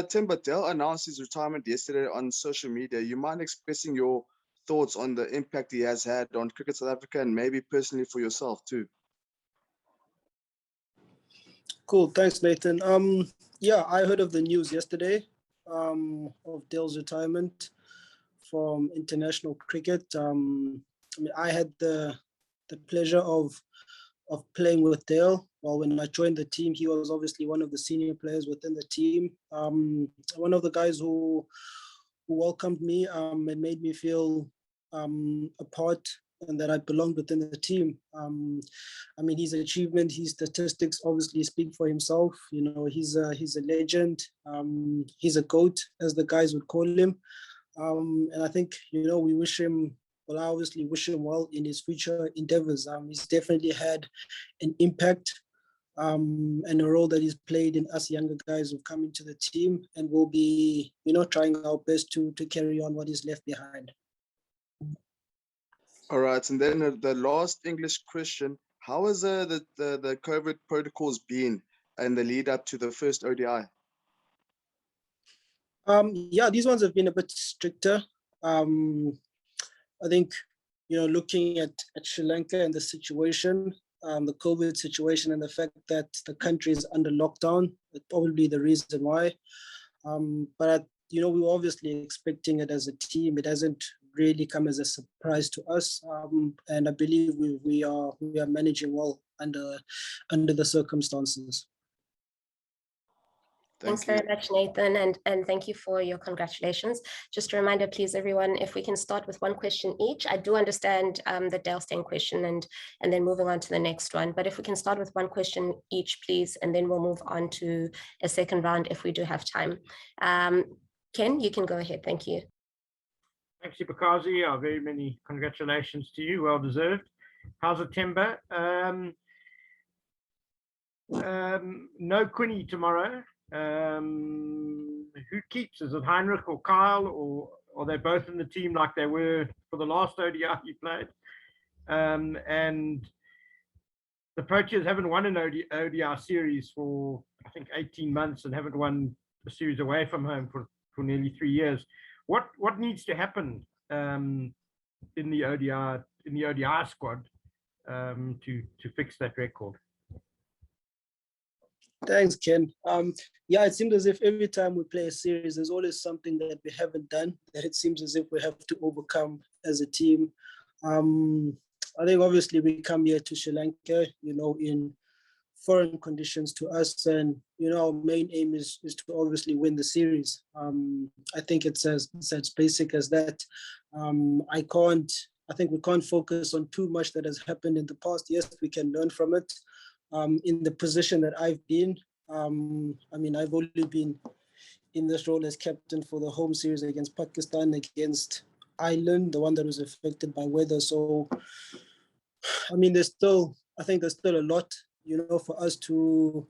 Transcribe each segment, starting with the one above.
Temba, Dale announced his retirement yesterday on social media. You mind expressing your thoughts on the impact he has had on Cricket South Africa and maybe personally for yourself too? Cool, thanks, Nathan. Yeah, I heard of the news yesterday of Dale's retirement from international cricket. I mean, I had the pleasure of playing with Dale. Well, when I joined the team, he was obviously one of the senior players within the team. One of the guys who welcomed me and made me feel a part and that I belonged within the team. I mean, his achievement, his statistics obviously speak for himself. You know, he's a legend. He's a GOAT, as the guys would call him. And I think, you know, we wish him, well, I obviously wish him well in his future endeavors. He's definitely had an impact and a role that he's played in us younger guys who've come into the team, and we'll be, you know, trying our best to carry on what is left behind. All right, and then the last English question: how has the COVID protocols been in the lead up to the first ODI? Yeah, these ones have been a bit stricter. I think, you know, looking at Sri Lanka and the situation, the COVID situation, and the fact that the country is under lockdown, it's probably the reason why. But you know, we were obviously expecting it as a team. It hasn't really come as a surprise to us, and I believe we are managing well under the circumstances. Thanks very much, Nathan, and thank you for your congratulations. Just a reminder, please, everyone, if we can start with one question each. I do understand the Dale Steyn question and then moving on to the next one. But if we can start with one question each, please, and then we'll move on to a second round if we do have time. Ken, you can go ahead. Thank you. Thanks, Sipakazi. Very many congratulations to you. Well deserved. How's it, Temba? No Quinny tomorrow. Who keeps? Is it Heinrich or Kyle, or are they both in the team like they were for the last ODI you played? And the Proteas haven't won an ODI series for, I think, 18 months and haven't won a series away from home for nearly 3 years. What needs to happen in the ODI squad to fix that record? Thanks, Ken. Yeah, it seems as if every time we play a series, there's always something that we haven't done that it seems as if we have to overcome as a team. I think obviously we come here to Sri Lanka, you know, in foreign conditions to us, and you know, our main aim is to obviously win the series. I think it's as basic as that. I think we can't focus on too much that has happened in the past. Yes, we can learn from it. In the position that I've been, I mean, I've only been in this role as captain for the home series against Pakistan, against Ireland, the one that was affected by weather. So, I mean, I think there's still a lot, you know, for us to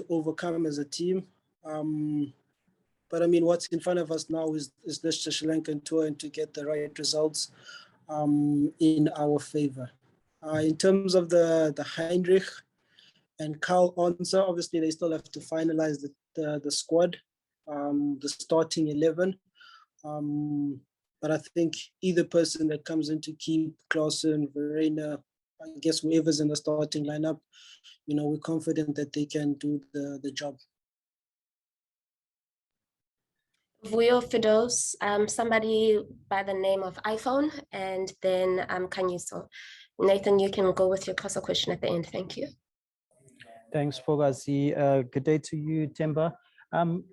overcome as a team. But I mean, what's in front of us now is this Sri Lankan tour and to get the right results in our favor. In terms of the Heinrich and Karl answer, obviously they still have to finalize the squad, the starting 11. But I think either person that comes in to keep Clausen, Verena, I guess whoever's in the starting lineup, you know, we're confident that they can do the job. Vuyo Fidos, somebody by the name of iPhone, and then Kanyuso. Nathan, you can go with your CASA question at the end. Thank you. Thanks, Fogazi. Good day to you, Temba.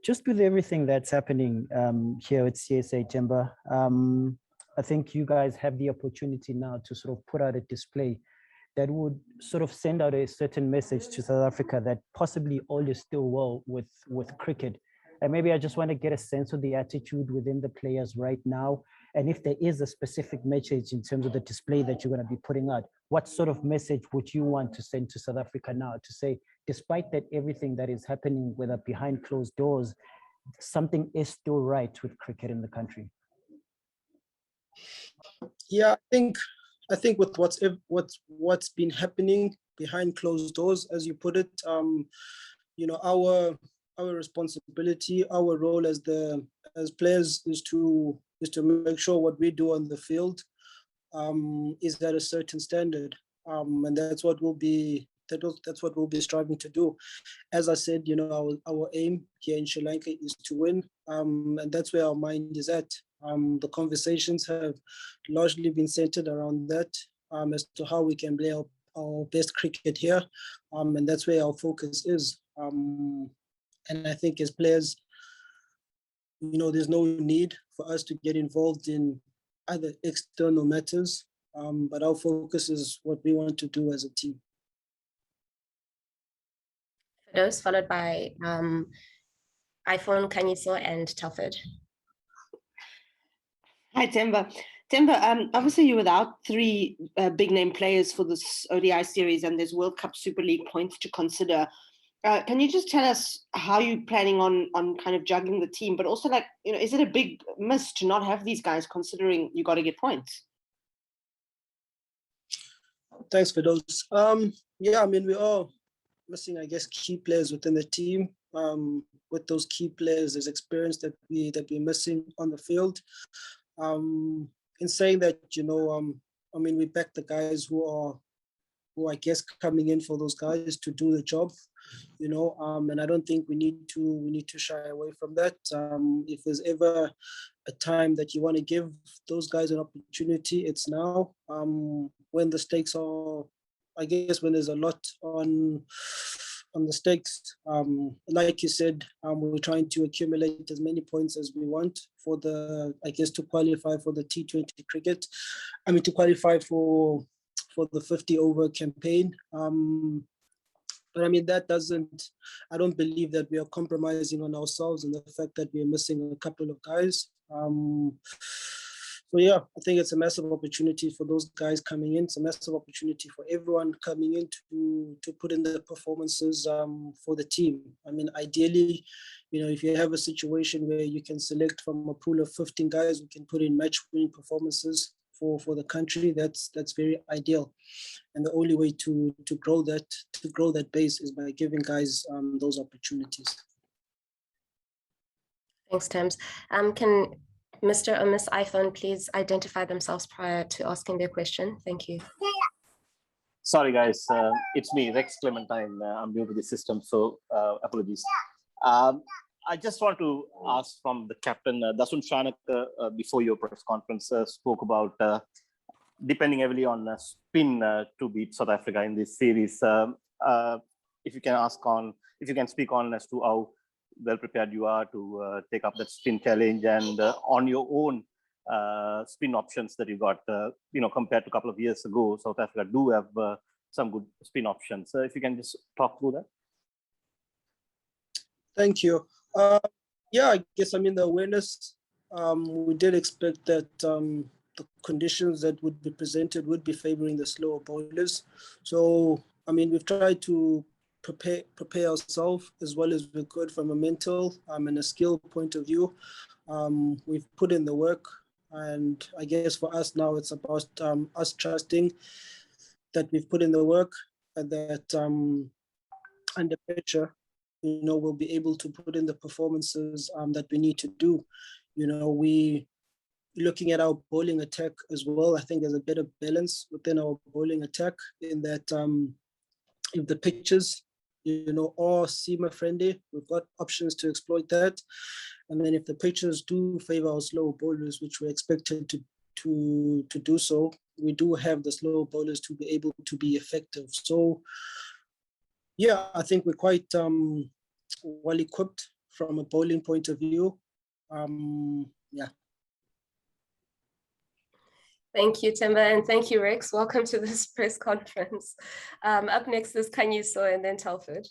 Just with everything that's happening here at CSA, Temba, I think you guys have the opportunity now to sort of put out a display that would sort of send out a certain message to South Africa that possibly all is still well with cricket. And maybe I just want to get a sense of the attitude within the players right now. And if there is a specific message in terms of the display that you're going to be putting out, what sort of message would you want to send to South Africa now to say, despite that everything that is happening, whether behind closed doors, something is still right with cricket in the country? Yeah, I think with what's been happening behind closed doors, as you put it, you know, our responsibility, our role as players is to make sure what we do on the field is at a certain standard, and that's what we'll be striving to do. As I said, you know, our aim here in Sri Lanka is to win, and that's where our mind is at. The conversations have largely been centered around that, as to how we can play our best cricket here, and that's where our focus is. And I think as players, you know, there's no need for us to get involved in other external matters, but our focus is what we want to do as a team. Those followed by iPhone, Kanyiso, and Telford. Hi, Temba. Temba, obviously you're without three big name players for this ODI series, and there's World Cup Super League points to consider. Can you just tell us how you're planning on kind of juggling the team, but also, like, you know, is it a big miss to not have these guys, considering you got to get points? Thanks for those. Yeah, I mean, we are missing, I guess, key players within the team. With those key players, there's experience that we're missing on the field. In saying that, you know, I mean, we back the guys who I guess coming in for those guys to do the job, you know, and I don't think we need to shy away from that. If there's ever a time that you want to give those guys an opportunity, it's now. When the stakes are, I guess, when there's a lot on the stakes, like you said, we're trying to accumulate as many points as we want for to qualify for the T20 cricket. I mean, to qualify for the 50-over campaign. But I mean, I don't believe that we are compromising on ourselves and the fact that we're missing a couple of guys. So yeah, I think it's a massive opportunity for those guys coming in. It's a massive opportunity for everyone coming in to put in the performances for the team. I mean, ideally, you know, if you have a situation where you can select from a pool of 15 guys who can put in match-winning performances for the country, that's very ideal. And the only way to grow that base is by giving guys those opportunities. Thanks, Thames. Can Mr. or Miss iPhone please identify themselves prior to asking their question? Thank you. Sorry, guys. It's me, Rex Clementine. I'm new to the system, so apologies. I just want to ask from the captain, Dasun before your press conference, spoke about depending heavily on spin to beat South Africa in this series. If you can speak on as to how well prepared you are to take up that spin challenge, and on your own spin options that you got, you know, compared to a couple of years ago, South Africa do have some good spin options. So if you can just talk through that. Thank you. Yeah, I guess, I mean, the awareness, we did expect that the conditions that would be presented would be favoring the slower bowlers. So, I mean, we've tried to prepare ourselves as well as we could from a mental and a skill point of view. We've put in the work, and I guess for us now it's about us trusting that we've put in the work and that under pressure, you know, we'll be able to put in the performances that we need to do. You know, looking at our bowling attack as well, I think there's a better balance within our bowling attack in that if the pitches, you know, are seamer friendly, we've got options to exploit that. And then if the pitches do favor our slow bowlers, which we're expected to do so, we do have the slow bowlers to be able to be effective. So yeah, I think we're quite well equipped from a bowling point of view. Yeah. Thank you, Temba, and thank you, Rex. Welcome to this press conference. Up next is Kanyiso and then Telford.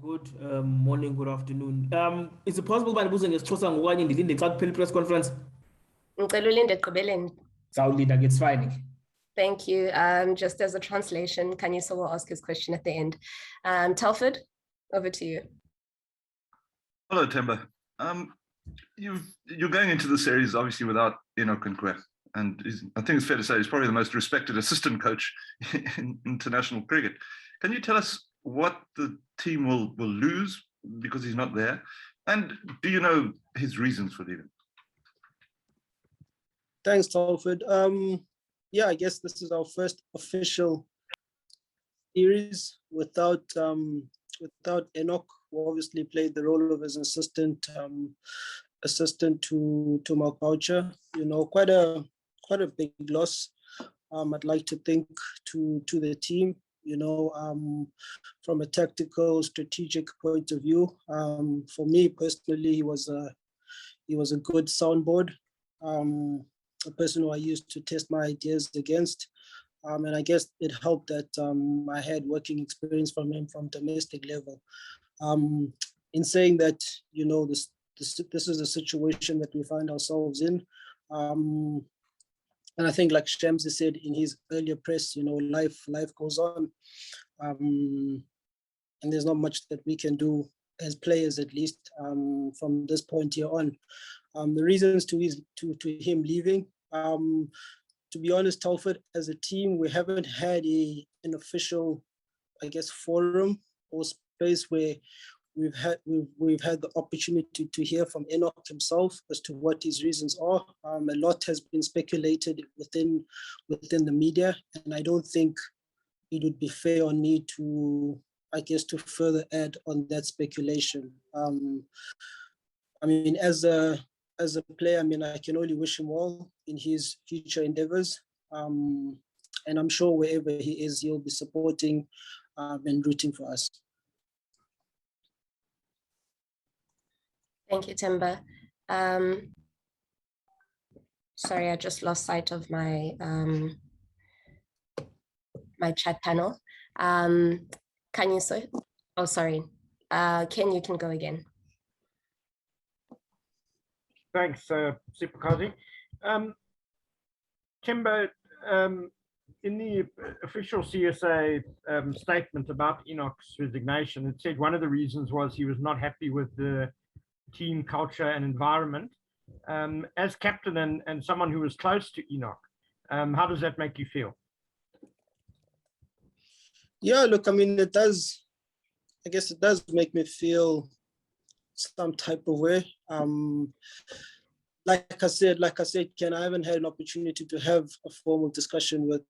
Good morning, good afternoon. Is it possible by using a ngwani ndilinde xa kuphela press conference? Ngicela ulinde ekugqibeleni. Sawulinda ke, it's fine. Thank you. Just as a translation, Kanyiso will ask his question at the end. Telford, over to you. Hello, Temba. You're going into the series obviously without Konkwe, and I think it's fair to say he's probably the most respected assistant coach in international cricket. Can you tell us what the team will lose because he's not there? And do you know his reasons for leaving? Thanks, Telford. Yeah, I guess this is our first official series without Enoch, who obviously played the role of his assistant to Mark Boucher. You know, quite a big loss. I'd like to think to the team. You know, from a tactical, strategic point of view. For me personally, he was a good soundboard. A person who I used to test my ideas against. And I guess it helped that I had working experience from him from domestic level. In saying that, you know, this is a situation that we find ourselves in. And I think, like Shamsi said in his earlier press, you know, life goes on. And there's not much that we can do as players, at least from this point here on. The reasons to him leaving, to be honest, Telford, as a team, we haven't had an official, I guess, forum or space where we've had the opportunity to hear from Enoch himself as to what his reasons are. A lot has been speculated within the media, and I don't think it would be fair on me to, I guess, to further add on that speculation. I mean, as a player, I mean, I can only wish him well in his future endeavors. And I'm sure wherever he is, he'll be supporting and rooting for us. Thank you, Temba. Sorry, I just lost sight of my my chat panel. Can you say? Oh, sorry. Ken, you can go again. Thanks, Sipakazi. Temba, in the official CSA statement about Enoch's resignation, it said one of the reasons was he was not happy with the team culture and environment. As captain and someone who was close to Enoch, how does that make you feel? Yeah, look, I mean, it does, I guess it does make me feel some type of way. Like I said, Ken, I haven't had an opportunity to have a formal discussion with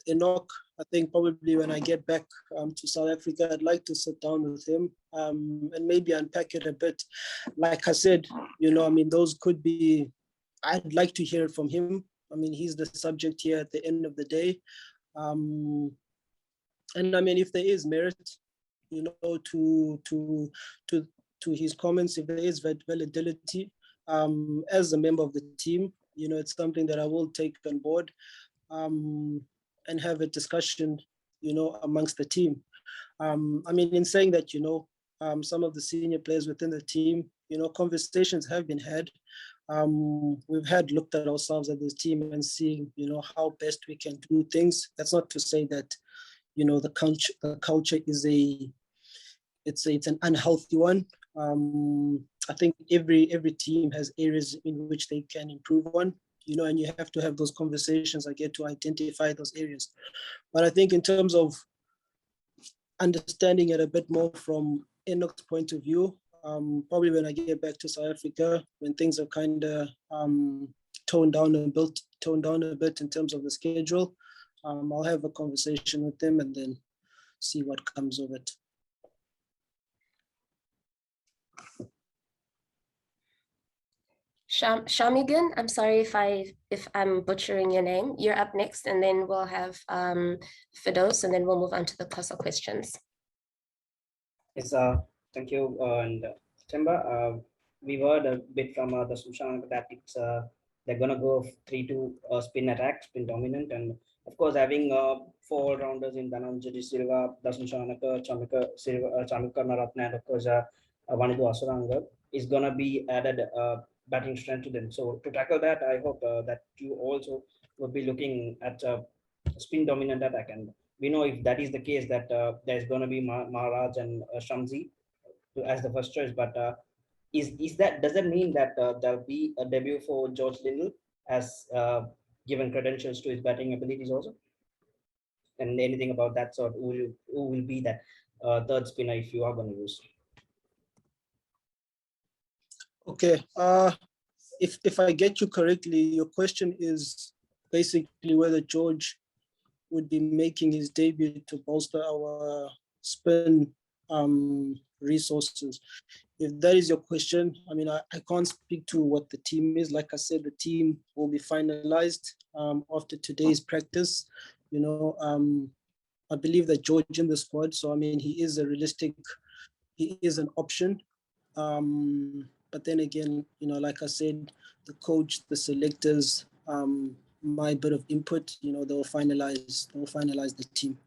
Enoch. I think probably when I get back to South Africa, I'd like to sit down with him and maybe unpack it a bit. Like I said, you know, I mean, those could be, I'd like to hear it from him. I mean, he's the subject here at the end of the day. And I mean, if there is merit, you know, to his comments, if there is validity, as a member of the team, you know, it's something that I will take on board and have a discussion, you know, amongst the team. I mean, in saying that, you know, some of the senior players within the team, you know, conversations have been had. We've looked at ourselves as this team and seeing, you know, how best we can do things. That's not to say that, you know, the culture is it's an unhealthy one. I think every team has areas in which they can improve on, you know, and you have to have those conversations, I get, to identify those areas. But I think in terms of understanding it a bit more from Enoch's point of view, probably when I get back to South Africa, when things are kind of toned down a bit in terms of the schedule, I'll have a conversation with them and then see what comes of it. Shamigan, I'm sorry if I'm butchering your name. You're up next, and then we'll have Fidos, and then we'll move on to the Kosa questions. Yes, thank you, and Temba. We heard a bit from Dasun that it's they're gonna go 3-2 spin attack, spin dominant, and of course having 4 rounders in Dhananjali Silva, Dasun Chameera Naratna, and of course Wanindu Hasaranga is gonna be added batting strength to them. So to tackle that, I hope that you also will be looking at spin dominant attack, and we know if that is the case that there's going to be Maharaj and Shamsi as the first choice. But does that mean that there'll be a debut for George Lindell as given credentials to his batting abilities also? And anything about that sort? Who will be that third spinner if you are going to use? Okay. If I get you correctly, your question is basically whether George would be making his debut to bolster our spin resources. If that is your question, I mean, I can't speak to what the team is. Like I said, the team will be finalized after today's practice. You know, I believe that George in the squad, so I mean, he is an option. But then again, you know, like I said, the coach, the selectors, my bit of input, you know, they'll finalize the team.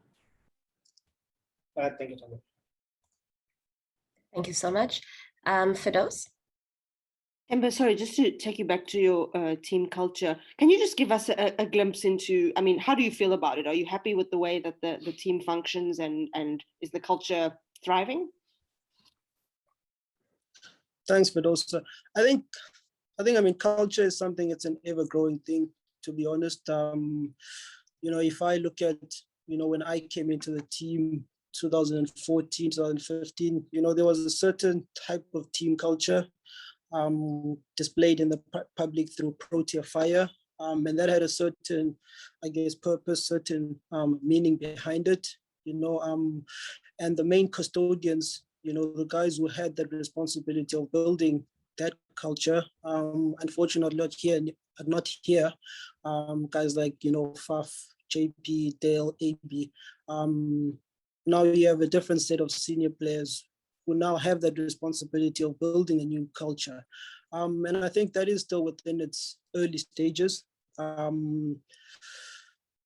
Thank you, Temba. Thank you so much. Firdaus? Temba, sorry, just to take you back to your team culture, can you just give us a glimpse into, I mean, how do you feel about it? Are you happy with the way that the team functions and is the culture thriving? Thanks, Firdaus. I mean, culture is something, it's an ever-growing thing, to be honest. You know, if I look at, you know, when I came into the team, 2014, 2015, you know, there was a certain type of team culture displayed in the public through Protea Fire. And that had a certain, I guess, purpose, certain meaning behind it, you know, and the main custodians, you know, the guys who had that responsibility of building that culture, unfortunately not here, guys like, you know, Faf, JP, Dale, AB. Now you have a different set of senior players who now have that responsibility of building a new culture. And I think that is still within its early stages. And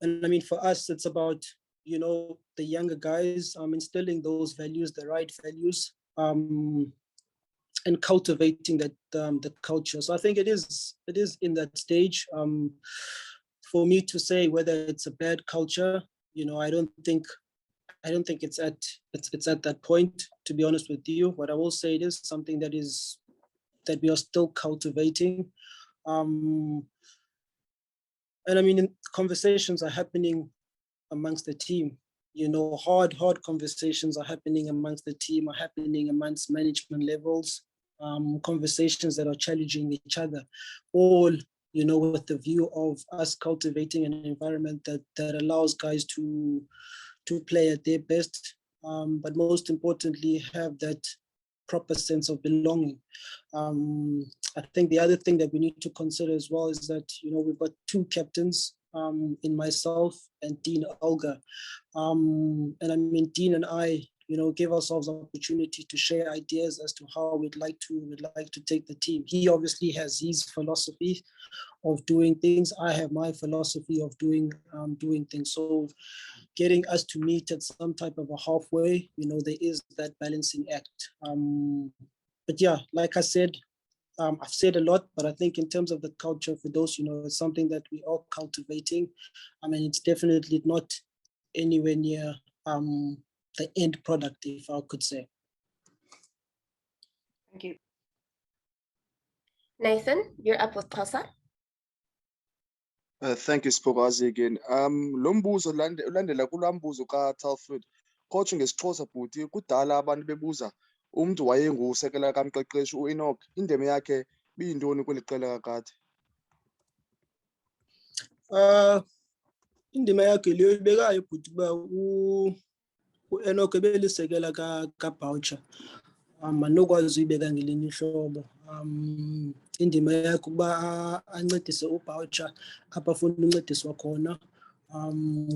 I mean, for us, it's about, you know, the younger guys instilling those values, the right values, and cultivating that the culture. So I think it is in that stage. For me to say whether it's a bad culture, you know, I don't think it's at that point, to be honest with you. What I will say, it is something that we are still cultivating. And I mean, conversations are happening amongst the team. You know, hard conversations are happening amongst the team, are happening amongst management levels, conversations that are challenging each other, all, you know, with the view of us cultivating an environment that allows guys to play at their best, but most importantly, have that proper sense of belonging. I think the other thing that we need to consider as well is that, you know, we've got two captains in myself and Dean Olga. And I mean, Dean and I, you know, give ourselves an opportunity to share ideas as to how we'd like to take the team. He obviously has his philosophy of doing things. I have my philosophy of doing things. So getting us to meet at some type of a halfway, you know, there is that balancing act. But yeah, like I said, I've said a lot, but I think in terms of the culture, for those, you know, it's something that we are cultivating. I mean, it's definitely not anywhere near the end product, if I could say. Thank you. Nathan, you're up with Xhosa. Thank you, Spokazi again. Lo mbuzo ulandela kulaa mbuzo kaTalford. Coach ngesiXhosa bhuti, kudala abantu bebuza umuntu wayengusekela kamqeqeshi uEnoch, indeme yakhe biyintoni kweli qela kakade? Indima yakhe leyo ibekayo bhuti kuba uEnoch ebelisekela kaBoucher. Anokwazi uyibeka ngelinye ihlobo. Indima yakhe ukuba ancedise uBoucher apha afuna uncediswa khona.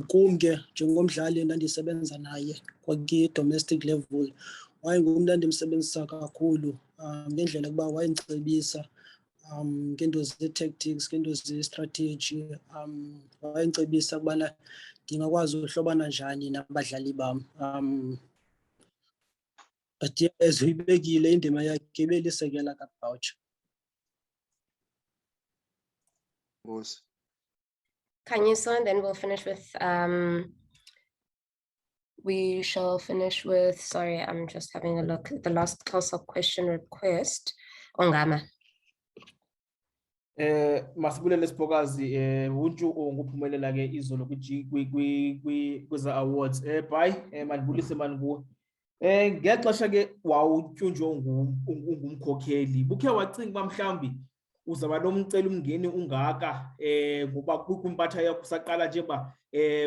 Kum ke njengomdlali endandisebenza naye kwaki-domestic level, wayengumuntu endimsebenzisa kakhulu ngendlela ukuba wayendicebisa ngento ze-tactics, ngento ze-strategy, wayendicebisa ukubana ndingakwazi uhlobana njani nabadlali bam. But as uyibekile indima yakhe ibelisekela kaBoucher. Yes. Kanyiso, and then we'll finish with sorry, I'm just having a look at the last Xhosa question request. Ongama. Masibulele Spokazi, unju nguphumelela ke izolo kweza awards. Bye, mandibulise mani kuwe. Ngexesha ke wawutyunjwe ungumkhokheli bukhe wacinga uba mhlawumbi uzaba nomceli umngeni ungaka ngoba kwimpatha yakho usaqala nje uba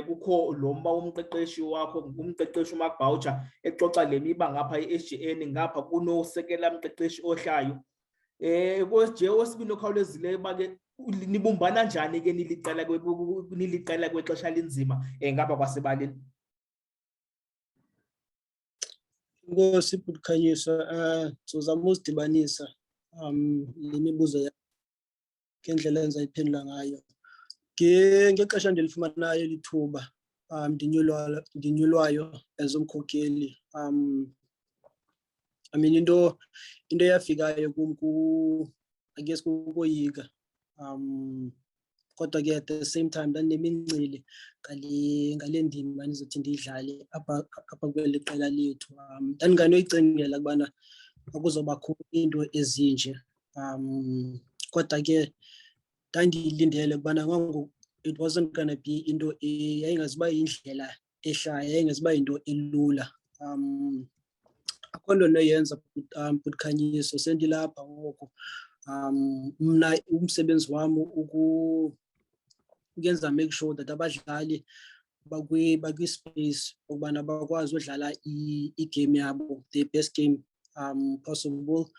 kukho lo mba womqeqeshi wakho ngumqeqeshi uMark Boucher exoxa le miba ngapha e-SGN ngapha kunosekela mqeqeshi ohlayo nje wesibini okhawulezileyo uba ke nibumbana njani ke niliqela kwexesha linzima ngapha kwasebaleni. Inkosi Khanyisa, sizama usidibanisa le mibuzo ngendlela enza iphendula ngayo. Ngexesha ndilifumanayo lithuba ndinyulwayo as umkhokheli. I mean into eyafikayo kum I guess kukoyika. Kodwa ke at the same time ndanemincili ngale ndima ndizothi ndiyidlale apha kweli qela lethu. Ndandinganoyicingela ukubana akuzobakho into ezinje. Kodwa ke ndandiyilindele ukubana ngangoku it wasn't gonna be into yayingazuba yindlela ehlaya, yayingazuba yinto elula. Akho nto noyenza Khanyisa, sendilapha ngoku. Mna umsebenzi wami ukenza make sure that abadlali bakwi-space ukubana bakwazi udlala i-game yabo, the best game possible.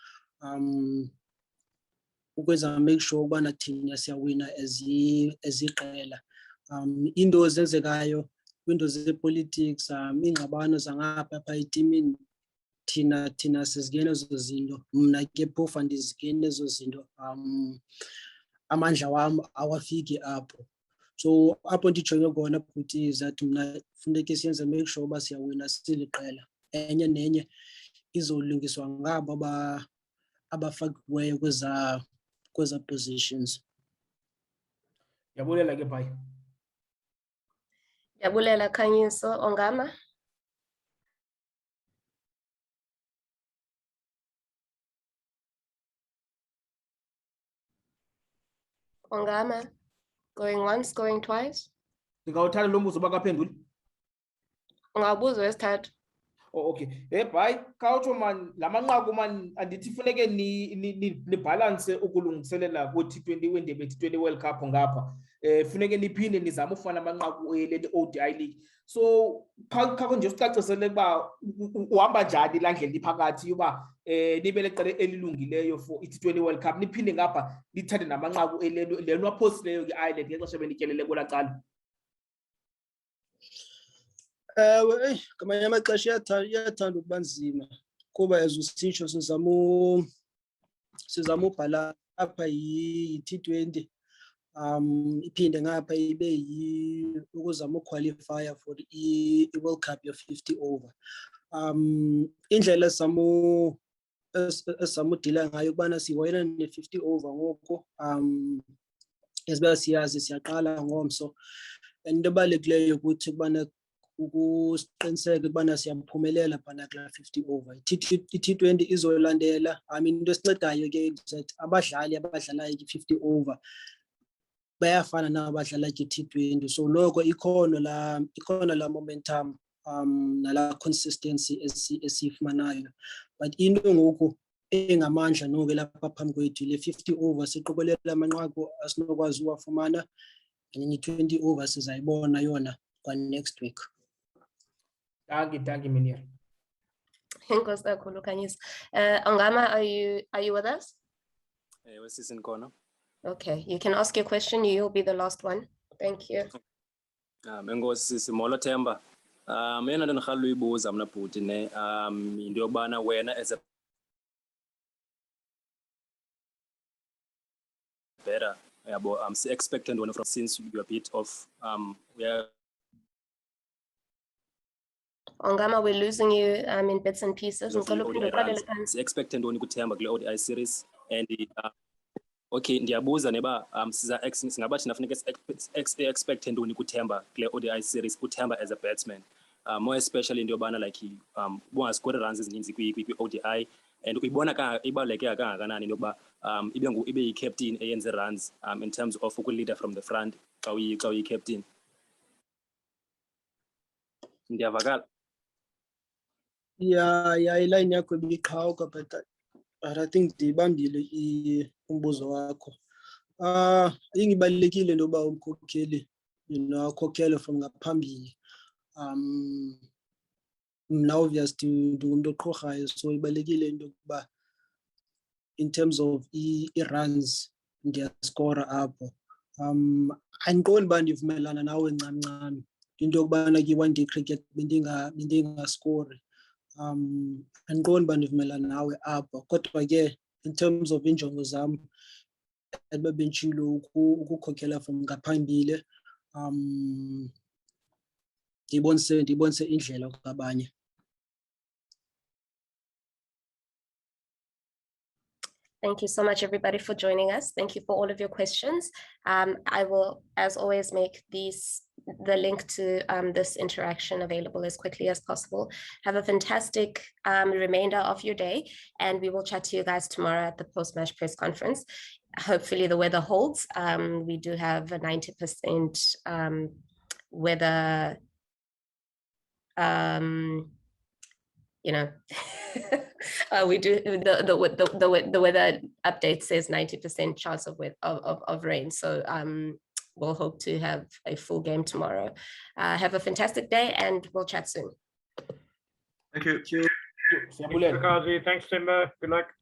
Ukwenza make sure ukubana thina siyawina as iqela. Into ezenzekayo kwiinto zepolitics, iingxabano zangapha etimini, thina sizingena ezo zinto. Mna ke phofu andizingeni ezo zinto. Amandla wam awafiki apho. So apho ndijonge khona bhuti is that mna funeke siyenze make sure uba siyawina siliqela. Enye nenye izolungiswa ngabo abafakiweyo kweza positions. Ndiyabulela ke bhayi. Ndiyabulela Khanyiso. Ongama? Ongama? Going once, going twice? Ndingawuthanda lo mbuzo uba kaphenduli. Ungabuza wesithathu. Oh, okay. Bhayi, khawutsho man, la manqaku man andithi funeke nibhalanse ukulungiselela kwe-T20 wendebe T20 World Cup ngapha. Funeke niphinde nizame ufana amanqaku le ODI League. So khawuke nje usicacisele ukuba uhamba njani la ndlela iphakathi uba nibe leqela elilungileyo for i-T20 World Cup, niphinde ngapha nithathe namanqaku leno aphosileyo ke-Ireland ngexesha benityelele kwela cala. Ngamanye amaxesha iyathanda ukuba nzima kuba as usitsho sizama ubhala apha yi-T20 iphinde ngapha ibe ukuzama uqualifya for i-World Cup ye-50 over. Indlela esizama udila ngayo ukubana sihoyela ne-50 over ngoku esiba siyazi siyaqala ngomso, and into ebalulekileyo ukuthi ukubana ukuqiniseka ukubana siyaphumelela phana kula 50 over. I-T20 izolandela. Into esincedayo ke that abadlali abadlalayo i-50 over bayafana nabadlala i-T20, so noko ikhona la momentum nala consistency esiyifumanayo. But into ngoku engamandla noko lapha phambi kwethu le 50 over siqokelela amanqaku asinokwazi uwafumana, and i-20 over sizayibona yona kwa next week. Thank you, Meneer. Enkosi kakhulu Khanyisa. Ongama, are you with us? Yes, is in corner. Okay, you can ask your question. You'll be the last one. Thank you. Enkosi simolo Temba. Mina ndingakhalo uyibuza mna bhuti ne into yobana wena as a better yabo expecting one from since you're a bit of Ongama, we're losing you in bits and pieces. Expecting one kuTemba kule ODI series and okay ndiyabuza neba singabathi nafuneka expecting one kuTemba kule ODI series kuTemba as a batsman, more especially into yobana like bungascore runs ezininzi kwi-ODI and uyibona ibaluleke kangakanani into yokuba ibe yi-captain eyenze runs in terms of ukuleader from the front xa uyi-captain. Ndiyavakala. Yeah, iline yakho ibiqhawuka, but I think ndibambile umbuzo wakho. Ingibalulekile into yoba umkhokheli, akhokhele from ngaphambili. Mna obviously ndingumntu oqhorhayo, so ibalulekile into yokuba in terms of i-runs ndiyaskora apho. Andiqondi uba ndivumelana nawe ncam into yokubana kwi-one day cricket bendingaskori. Andiqondi uba ndivumelana nawe apho, kodwa ke in terms of injongo zam ebabentshilo ukukhokhela from ngaphambili, ndibonise indlela kwabanye. Thank you so much, everybody, for joining us. Thank you for all of your questions. I will, as always, make the link to this interaction available as quickly as possible. Have a fantastic remainder of your day, and we will chat to you guys tomorrow at the post-match press conference. Hopefully the weather holds. We do have a 90% weather, we do the weather update says 90% chance of rain. So we'll hope to have a full game tomorrow. Have a fantastic day, and we'll chat soon. Thank you. Thanks, Temba. Good luck.